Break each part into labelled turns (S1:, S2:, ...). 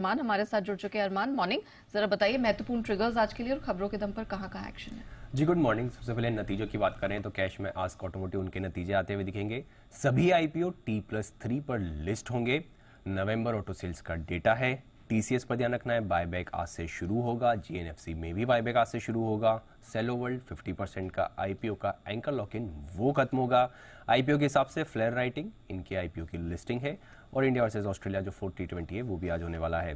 S1: अरमान हमारे साथ जुड़ चुके हैं। अरमान, मॉर्निंग। जरा बताइए महत्वपूर्ण ट्रिगर्स आज के लिए और खबरों के दम पर कहाँ एक्शन है।
S2: जी गुड मॉर्निंग। सबसे पहले नतीजों की बात करें तो कैश में आज ऑटोमोटिव उनके नतीजे आते हुए दिखेंगे। सभी आईपीओ T+3 पर लिस्ट होंगे। नवंबर ऑटो सेल्स का डेटा है। टीसीएस पर ध्यान रखना है, बायबैक आज से शुरू होगा। जीएनएफसी में भी बायबैक आज से शुरू होगा। सेलो वर्ल्ड 50% का आईपीओ का एंकर लॉक इन वो खत्म होगा। आईपीओ के हिसाब से फ्लेयर राइटिंग इनके आईपीओ की लिस्टिंग है। और इंडिया वर्सेज ऑस्ट्रेलिया जो 4T20 है वो भी आज होने वाला है।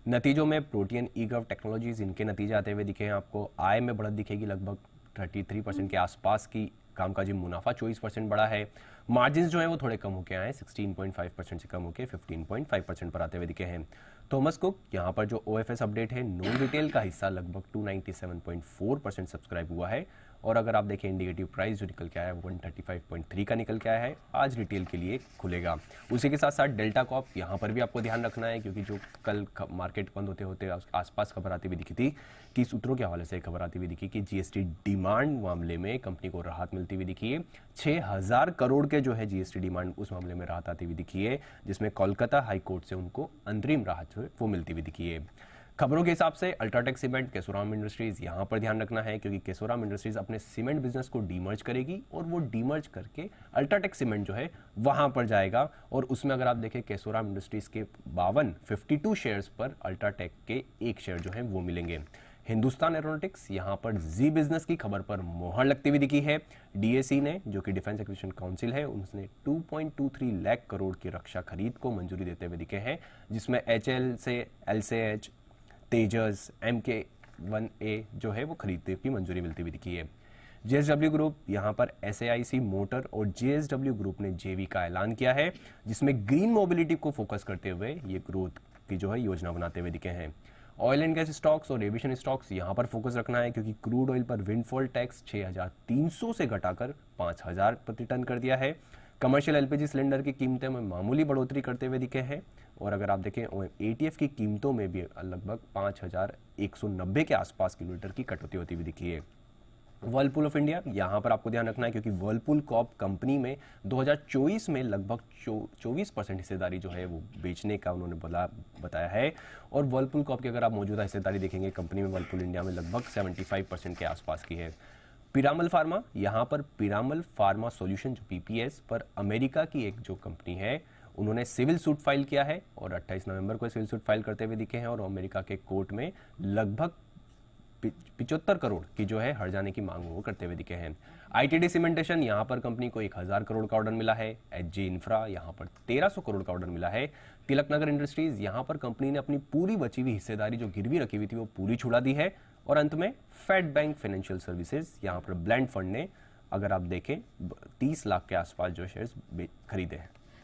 S2: नतीजों में प्रोटियन ईगव टेक्नोलॉजीज इनके नतीजे आते हुए दिखे हैं। आपको आय में बढ़त दिखेगी, लगभग 33% के आसपास की कामकाजी मुनाफा 24% बढ़ा है। मार्जिन जो है वो थोड़े कम होकर आए, 16.5% से कम होकर 15.5% पर आते हुए दिखे हैं। थॉमस कुक यहाँ पर जो ओएफएस अपडेट है, नॉन रिटेल का हिस्सा लगभग 297.4% सब्सक्राइब हुआ है। और अगर आप देखें इंडिकेटिव प्राइस जो निकल के आया है 135.3 का निकल के आया है, आज रिटेल के लिए खुलेगा। उसी के साथ साथ डेल्टा कॉप यहाँ पर भी आपको ध्यान रखना है, क्योंकि जो कल मार्केट बंद होते होते आसपास खबर आती हुई दिखी थी कि सूत्रों के हवाले से खबर आती हुई दिखी कि जीएसटी डिमांड मामले में कंपनी को राहत मिलती हुई दिखी है। 6,000 करोड़ के जो है जीएसटी डिमांड उस मामले में राहत आती हुई दिखी है, जिसमें कोलकाता हाईकोर्ट से उनको अंतरिम राहत जो है वो मिलती हुई दिखी है। खबरों के हिसाब से अल्ट्राटेक सीमेंट, केशोराम इंडस्ट्रीज यहाँ पर ध्यान रखना है, क्योंकि केशोराम इंडस्ट्रीज अपने सीमेंट बिजनेस को डीमर्ज करेगी और वो डीमर्ज करके अल्ट्राटेक सीमेंट जो है वहां पर जाएगा। और उसमें अगर आप देखें केशोराम इंडस्ट्रीज के 52 शेयर्स पर अल्ट्राटेक के 1 शेयर जो है वो मिलेंगे। हिंदुस्तान एरोनॉटिक्स यहाँ पर जी बिजनेस की खबर पर मोहर लगती हुई दिखी है। डीएसी ने, जो कि डिफेंस एक्विजिशन काउंसिल है, उसने 2.23 लाख करोड़ की रक्षा खरीद को मंजूरी देते हुए दिखे हैं, जिसमें एचएल से एलसीएच, तेजस, MK1A जो है वो खरीदने की मंजूरी मिलती हुई दिखी है। जेएसडब्ल्यू ग्रुप यहाँ पर SAIC मोटर और जेएसडब्ल्यू ग्रुप ने जेवी का ऐलान किया है, जिसमें ग्रीन मोबिलिटी को फोकस करते हुए ये ग्रोथ की जो है योजना बनाते हुए दिखे हैं। ऑयल एंड गैस स्टॉक्स और एविएशन स्टॉक्स यहाँ पर फोकस रखना है, क्योंकि क्रूड ऑयल पर विंडफॉल टैक्स 6,300 से घटाकर 5,000 प्रति टन कर दिया है। कमर्शियल एलपीजी सिलेंडर की कीमतें में मामूली बढ़ोतरी करते हुए दिखे हैं। और अगर आप देखें एटीएफ की कीमतों में भी लगभग 5,190 के आसपास किलोमीटर की कटौती होती हुई दिखी है। वर्लपूल ऑफ इंडिया यहाँ पर आपको ध्यान रखना है, क्योंकि वर्लपूल कॉर्प कंपनी में 2024 में लगभग 24% हिस्सेदारी जो है वो बेचने का उन्होंने बताया है। और वर्लपूल कॉर्प की अगर आप मौजूदा हिस्सेदारी देखेंगे कंपनी में, वर्लपूल इंडिया में लगभग 75% के आसपास की है। पिरामल फार्मा, यहाँ पर पिरामल फार्मा सॉल्यूशन जो PPS पर अमेरिका की एक जो कंपनी है, उन्होंने सिविल सूट फाइल किया है और 28 नवंबर को सिविल सूट फाइल करते हुए दिखे हैं। और अमेरिका के कोर्ट में लगभग 75 करोड़ की जो है हट जाने की मांग वो करते हुए दिखे हैं। आईटीडी सीमेंटेशन, यहाँ पर कंपनी को 1,000 करोड़ का ऑर्डर मिला है। एचजी इंफ्रा, यहाँ पर 1,300 करोड़ का ऑर्डर मिला है। तिलक नगर इंडस्ट्रीज, यहाँ पर कंपनी ने अपनी पूरी बची हुई हिस्सेदारी जो गिरवी रखी हुई थी वो पूरी छुड़ा दी है। और अंत में फेड बैंक फाइनेंशियल सर्विसेज, यहाँ पर ब्लेंड फंड ने अगर आप देखें 30 लाख के आसपास जो शेयर्स खरीदे हैं।